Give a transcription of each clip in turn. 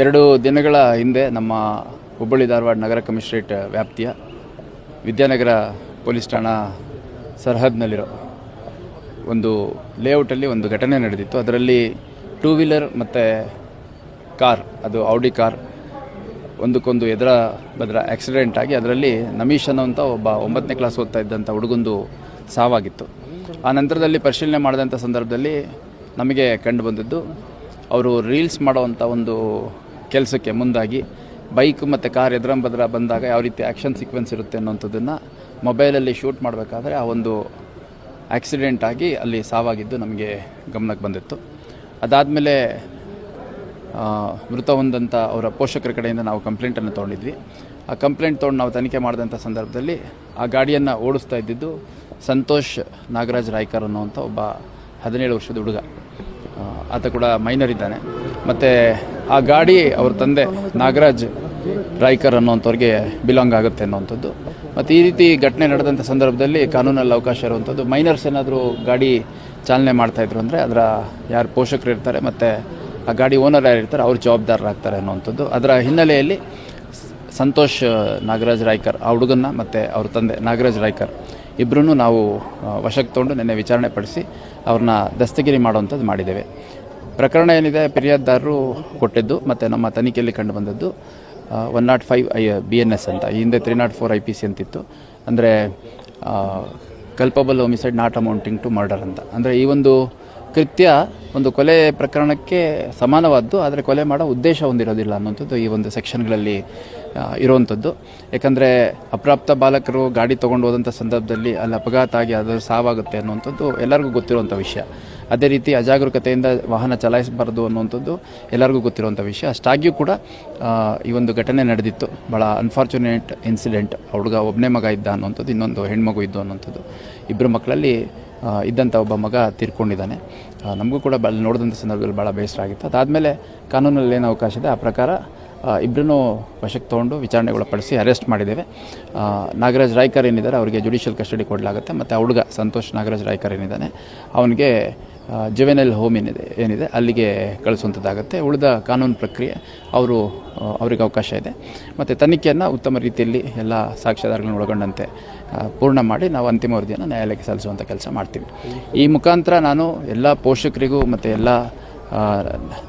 2 ದಿನಗಳ ಹಿಂದೆ ನಮ್ಮ ಹುಬ್ಬಳ್ಳಿ ಧಾರವಾಡ ನಗರ ಕಮಿಷನರೇಟ್ ವ್ಯಾಪ್ತಿಯ ವಿದ್ಯಾನಗರ ಪೊಲೀಸ್ ಠಾಣಾ ಸರ್ಹದ್ನಲ್ಲಿರೋ ಒಂದು ಲೇಔಟಲ್ಲಿ ಒಂದು ಘಟನೆ ನಡೆದಿತ್ತು. ಅದರಲ್ಲಿ 2 ವೀಲರ್ ಮತ್ತು ಕಾರ್, ಅದು ಔಡಿ ಕಾರ್ ಒಂದಕ್ಕೊಂದು ಎದುರ ಬದರ ಆಕ್ಸಿಡೆಂಟ್ ಆಗಿ ಅದರಲ್ಲಿ ನಮೀಶ್ ಅನ್ನೋಂಥ ಒಬ್ಬ 9ನೇ ಕ್ಲಾಸ್ ಓದ್ತಾ ಇದ್ದಂಥ ಹುಡುಗಂದು ಸಾವಾಗಿತ್ತು. ಆ ನಂತರದಲ್ಲಿ ಪರಿಶೀಲನೆ ಮಾಡಿದಂಥ ಸಂದರ್ಭದಲ್ಲಿ ನಮಗೆ ಕಂಡು ಬಂದದ್ದು, ಅವರು ರೀಲ್ಸ್ ಮಾಡೋವಂಥ ಒಂದು ಕೆಲಸಕ್ಕೆ ಮುಂದಾಗಿ ಬೈಕ್ ಮತ್ತು ಕಾರ್ ಎದುರಂಬದ್ರ ಬಂದಾಗ ಯಾವ ರೀತಿ ಆ್ಯಕ್ಷನ್ ಸೀಕ್ವೆನ್ಸ್ ಇರುತ್ತೆ ಅನ್ನೋಂಥದ್ದನ್ನು ಮೊಬೈಲಲ್ಲಿ ಶೂಟ್ ಮಾಡಬೇಕಾದ್ರೆ ಆ ಒಂದು ಆಕ್ಸಿಡೆಂಟ್ ಆಗಿ ಅಲ್ಲಿ ಸಾವಾಗಿದ್ದು ನಮಗೆ ಗಮನಕ್ಕೆ ಬಂದಿತ್ತು. ಅದಾದಮೇಲೆ ಮೃತ ಹೊಂದಂಥ ಅವರ ಪೋಷಕರ ಕಡೆಯಿಂದ ನಾವು ಕಂಪ್ಲೇಂಟನ್ನು ತೊಗೊಂಡಿದ್ವಿ. ಆ ಕಂಪ್ಲೇಂಟ್ ತೊಗೊಂಡು ನಾವು ತನಿಖೆ ಮಾಡಿದಂಥ ಸಂದರ್ಭದಲ್ಲಿ ಆ ಗಾಡಿಯನ್ನು ಓಡಿಸ್ತಾ ಇದ್ದಿದ್ದು ಸಂತೋಷ್ ನಾಗರಾಜ್ ರಾಯ್ಕರ್ ಅನ್ನುವಂಥ ಒಬ್ಬ 17 ವರ್ಷದ ಹುಡುಗ. ಆತ ಕೂಡ ಮೈನರ್ ಇದ್ದಾನೆ. ಮತ್ತು ಆ ಗಾಡಿ ಅವ್ರ ತಂದೆ ನಾಗರಾಜ್ ರಾಯ್ಕರ್ ಅನ್ನೋಂಥವ್ರಿಗೆ ಬಿಲಾಂಗ್ ಆಗುತ್ತೆ ಅನ್ನೋವಂಥದ್ದು. ಮತ್ತು ಈ ರೀತಿ ಘಟನೆ ನಡೆದಂಥ ಸಂದರ್ಭದಲ್ಲಿ ಕಾನೂನಲ್ಲಿ ಅವಕಾಶ ಇರುವಂಥದ್ದು, ಮೈನರ್ಸ್ ಏನಾದರೂ ಗಾಡಿ ಚಾಲನೆ ಮಾಡ್ತಾಯಿದ್ರು ಅಂದರೆ ಅದರ ಯಾರು ಪೋಷಕರು ಇರ್ತಾರೆ ಮತ್ತು ಆ ಗಾಡಿ ಓನರ್ ಯಾರು ಇರ್ತಾರೆ ಅವ್ರು ಜವಾಬ್ದಾರರಾಗ್ತಾರೆ ಅನ್ನೋವಂಥದ್ದು. ಅದರ ಹಿನ್ನೆಲೆಯಲ್ಲಿ ಸಂತೋಷ್ ನಾಗರಾಜ್ ರಾಯ್ಕರ್ ಆ ಹುಡುಗನ್ನ ಮತ್ತು ಅವ್ರ ತಂದೆ ನಾಗರಾಜ್ ರಾಯ್ಕರ್ ಇಬ್ಬರೂ ನಾವು ವಶಕ್ಕೆ ತೊಗೊಂಡು ನಿನ್ನೆ ವಿಚಾರಣೆ ಪಡಿಸಿ ಅವ್ರನ್ನ ದಸ್ತಗಿರಿ ಮಾಡುವಂಥದ್ದು ಮಾಡಿದ್ದೇವೆ. ಪ್ರಕರಣ ಏನಿದೆ ಫಿರ್ಯಾದಿದಾರರು ಕೊಟ್ಟಿದ್ದು ಮತ್ತು ನಮ್ಮ ತನಿಖೆಯಲ್ಲಿ ಕಂಡು ಬಂದದ್ದು 105 BNS ಅಂತ, ಈ ಹಿಂದೆ 304 IPC ಅಂತಿತ್ತು. ಅಂದರೆ culpable homicide not amounting to murder ಅಂತ. ಅಂದರೆ ಈ ಒಂದು ಕೃತ್ಯ ಒಂದು ಕೊಲೆ ಪ್ರಕರಣಕ್ಕೆ ಸಮಾನವಾದ್ದು, ಆದರೆ ಕೊಲೆ ಮಾಡೋ ಉದ್ದೇಶ ಹೊಂದಿರೋದಿಲ್ಲ ಅನ್ನೋಂಥದ್ದು ಈ ಒಂದು ಸೆಕ್ಷನ್ಗಳಲ್ಲಿ ಇರುವಂಥದ್ದು. ಯಾಕಂದರೆ ಅಪ್ರಾಪ್ತ ಬಾಲಕರು ಗಾಡಿ ತೊಗೊಂಡು ಹೋದಂಥ ಸಂದರ್ಭದಲ್ಲಿ ಅಲ್ಲಿ ಅಪಘಾತ ಆಗಿ ಅದು ಸಾವಾಗುತ್ತೆ ಅನ್ನುವಂಥದ್ದು ಎಲ್ಲರಿಗೂ ಗೊತ್ತಿರುವಂಥ ವಿಷಯ. ಅದೇ ರೀತಿ ಅಜಾಗರೂಕತೆಯಿಂದ ವಾಹನ ಚಲಾಯಿಸಬಾರ್ದು ಅನ್ನುವಂಥದ್ದು ಎಲ್ಲರಿಗೂ ಗೊತ್ತಿರುವಂಥ ವಿಷಯ. ಅಷ್ಟಾಗಿಯೂ ಕೂಡ ಈ ಒಂದು ಘಟನೆ ನಡೆದಿತ್ತು. ಭಾಳ ಅನ್ಫಾರ್ಚುನೇಟ್ ಇನ್ಸಿಡೆಂಟ್. ಹುಡುಗ ಒಬ್ಬನೇ ಮಗ ಇದ್ದ ಅನ್ನುವಂಥದ್ದು, ಇನ್ನೊಂದು ಹೆಣ್ಮಗು ಇದ್ದು ಅನ್ನುವಂಥದ್ದು. ಇಬ್ಬರು ಮಕ್ಕಳಲ್ಲಿ ಇದ್ದಂಥ ಒಬ್ಬ ಮಗ ತೀರ್ಕೊಂಡಿದ್ದಾನೆ. ನಮಗೂ ಕೂಡ ನೋಡಿದಂಥ ಸಂದರ್ಭದಲ್ಲಿ ಭಾಳ ಬೇಸರ ಆಗಿತ್ತು. ಅದಾದಮೇಲೆ ಕಾನೂನಲ್ಲಿ ಏನು ಅವಕಾಶ ಇದೆ ಆ ಪ್ರಕಾರ ಇಬ್ಬರೂ ವಶಕ್ಕೆ ತೊಗೊಂಡು ವಿಚಾರಣೆಗೊಳಪಡಿಸಿ ಅರೆಸ್ಟ್ ಮಾಡಿದ್ದೇವೆ. ನಾಗರಾಜ್ ರಾಯ್ಕರ್ ಏನಿದ್ದಾರೆ ಅವರಿಗೆ ಜುಡಿಷಿಯಲ್ ಕಸ್ಟಡಿ ಕೊಡಲಾಗುತ್ತೆ. ಮತ್ತು ಆ ಹುಡುಗ ಸಂತೋಷ್ ನಾಗರಾಜ್ ರಾಯ್ಕರ್ ಏನಿದ್ದಾನೆ ಅವನಿಗೆ ಜುವೆನೈಲ್ ಹೋಮ್ ಏನಿದೆ ಅಲ್ಲಿಗೆ ಕಳಿಸುವಂಥದ್ದಾಗುತ್ತೆ. ಉಳಿದ ಕಾನೂನು ಪ್ರಕ್ರಿಯೆ ಅವ್ರಿಗೆ ಅವಕಾಶ ಇದೆ. ಮತ್ತು ತನಿಖೆಯನ್ನು ಉತ್ತಮ ರೀತಿಯಲ್ಲಿ ಎಲ್ಲ ಸಾಕ್ಷ್ಯಾಧಾರಗಳನ್ನು ಒಳಗೊಂಡಂತೆ ಪೂರ್ಣ ಮಾಡಿ ನಾವು ಅಂತಿಮ ವರದಿಯನ್ನು ನ್ಯಾಯಾಲಯಕ್ಕೆ ಸಲ್ಲಿಸುವಂಥ ಕೆಲಸ ಮಾಡ್ತೀವಿ. ಈ ಮುಖಾಂತರ ನಾನು ಎಲ್ಲ ಪೋಷಕರಿಗೂ ಮತ್ತು ಎಲ್ಲ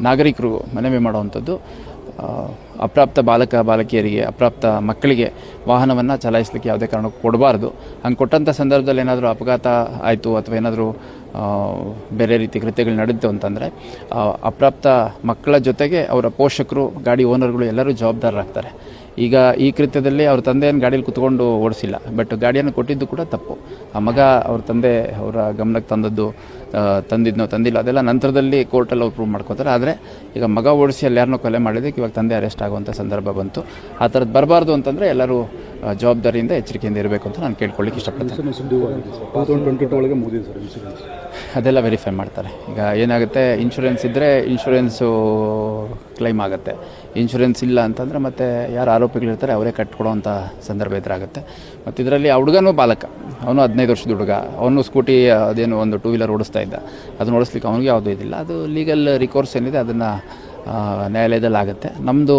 ನಾಗರಿಕರಿಗೂ ಮನವಿ ಮಾಡುವಂಥದ್ದು, ಅಪ್ರಾಪ್ತ ಬಾಲಕಿಯರಿಗೆ, ಅಪ್ರಾಪ್ತ ಮಕ್ಕಳಿಗೆ ವಾಹನವನ್ನು ಚಲಾಯಿಸಲಿಕ್ಕೆ ಯಾವುದೇ ಕಾರಣಕ್ಕೂ ಕೊಡಬಾರ್ದು. ಹಂಗೆ ಕೊಟ್ಟಂಥ ಸಂದರ್ಭದಲ್ಲಿ ಏನಾದರೂ ಅಪಘಾತ ಆಯಿತು ಅಥವಾ ಏನಾದರೂ ಬೇರೆ ರೀತಿ ಕೃತ್ಯಗಳು ನಡೆದಿತ್ತು ಅಂತಂದರೆ ಅಪ್ರಾಪ್ತ ಮಕ್ಕಳ ಜೊತೆಗೆ ಅವರ ಪೋಷಕರು, ಗಾಡಿ ಓನರ್ಗಳು ಎಲ್ಲರೂ ಜವಾಬ್ದಾರರಾಗ್ತಾರೆ. ಈಗ ಈ ಕೃತ್ಯದಲ್ಲಿ ಅವ್ರ ತಂದೆಯನ್ನು ಗಾಡೀಲಿ ಕುತ್ಕೊಂಡು ಓಡಿಸಿಲ್ಲ, ಬಟ್ ಗಾಡಿಯನ್ನು ಕೊಟ್ಟಿದ್ದು ಕೂಡ ತಪ್ಪು. ಆ ಮಗ ಅವ್ರ ತಂದೆ ಅವರ ಗಮನಕ್ಕೆ ತಂದಿದ್ನೋ ತಂದಿಲ್ಲ ಅದೆಲ್ಲ ನಂತರದಲ್ಲಿ ಕೋರ್ಟಲ್ಲಿ ಅವ್ರು ಪ್ರೂವ್ ಮಾಡ್ಕೋತಾರೆ. ಆದರೆ ಈಗ ಮಗ ಓಡಿಸಿ ಅಲ್ಲಿ ಯಾರನ್ನೋ ಕೊಲೆ ಮಾಡಿದ್ದಕ್ಕೆ ಇವಾಗ ತಂದೆ ಅರೆಸ್ಟ್ ಆಗುವಂಥ ಸಂದರ್ಭ ಬಂತು. ಆ ಥರದ್ದು ಬರಬಾರ್ದು ಅಂತಂದರೆ ಎಲ್ಲರೂ ಜವಾಬ್ದಾರಿಯಿಂದ ಎಚ್ಚರಿಕೆಯಿಂದ ಇರಬೇಕು ಅಂತ ನಾನು ಕೇಳ್ಕೊಳ್ಳಿಕ್ಕೆ ಇಷ್ಟಪಡ್ತೀನಿ. ಅದೆಲ್ಲ ವೆರಿಫೈ ಮಾಡ್ತಾರೆ. ಈಗ ಏನಾಗುತ್ತೆ, ಇನ್ಶೂರೆನ್ಸ್ ಇದ್ದರೆ ಇನ್ಶೂರೆನ್ಸು ಕ್ಲೈಮ್ ಆಗುತ್ತೆ. ಇನ್ಶೂರೆನ್ಸ್ ಇಲ್ಲ ಅಂತಂದರೆ ಮತ್ತೆ ಯಾರು ಆರೋಪಿಗಳಿರ್ತಾರೆ ಅವರೇ ಕಟ್ಕೊಡೋವಂಥ ಸಂದರ್ಭ ಎದುರಾಗುತ್ತೆ. ಮತ್ತು ಇದರಲ್ಲಿ ಆ ಹುಡುಗನೂ ಬಾಲಕ, ಅವನು 15 ವರ್ಷದ ಹುಡುಗ. ಅವನು ಸ್ಕೂಟಿ ಅದೇನು ಒಂದು 2 ವೀಲರ್ ಓಡಿಸ್ತಾ ಇದ್ದ. ಅದನ್ನು ಓಡಿಸ್ಲಿಕ್ಕೆ ಅವನಿಗೆ ಯಾವುದೂ ಇದಿಲ್ಲ. ಅದು ಲೀಗಲ್ ರಿಕೋರ್ಸ್ ಏನಿದೆ ಅದನ್ನು ನ್ಯಾಯಾಲಯದಲ್ಲಿ ಆಗುತ್ತೆ. ನಮ್ಮದು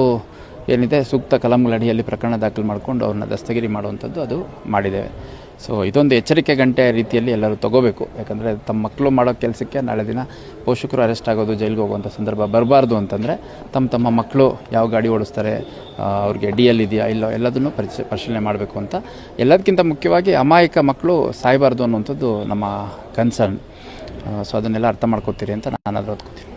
ಏನಿದೆ ಸೂಕ್ತ ಕಲಂಗಳಡಿಯಲ್ಲಿ ಪ್ರಕರಣ ದಾಖಲು ಮಾಡಿಕೊಂಡು ಅವ್ರನ್ನ ದಸ್ತಗಿರಿ ಮಾಡುವಂಥದ್ದು ಅದು ಮಾಡಿದ್ದೇವೆ. ಸೊ ಇದೊಂದು ಎಚ್ಚರಿಕೆ ಗಂಟೆ ರೀತಿಯಲ್ಲಿ ಎಲ್ಲರೂ ತಗೋಬೇಕು. ಯಾಕಂದರೆ ತಮ್ಮ ಮಕ್ಕಳು ಮಾಡೋ ಕೆಲಸಕ್ಕೆ ನಾಳೆ ದಿನ ಪೋಷಕರು ಅರೆಸ್ಟ್ ಆಗೋದು, ಜೈಲಿಗೆ ಹೋಗುವಂಥ ಸಂದರ್ಭ ಬರಬಾರ್ದು ಅಂತಂದರೆ ತಮ್ಮ ಮಕ್ಕಳು ಯಾವ ಗಾಡಿ ಓಡಿಸ್ತಾರೆ, ಅವ್ರಿಗೆ DL ಇದೆಯಾ ಇಲ್ಲೋ ಎಲ್ಲದನ್ನು ಪರಿಶೀಲನೆ ಮಾಡಬೇಕು ಅಂತ. ಎಲ್ಲದಕ್ಕಿಂತ ಮುಖ್ಯವಾಗಿ ಅಮಾಯಕ ಮಕ್ಕಳು ಸಾಯಬಾರ್ದು ಅನ್ನುವಂಥದ್ದು ನಮ್ಮ ಕನ್ಸರ್ನ್. ಸೊ ಅದನ್ನೆಲ್ಲ ಅರ್ಥ ಮಾಡ್ಕೋತೀರಿ ಅಂತ ನಾನು ಅದರ ಓದ್ಕೋತೀನಿ.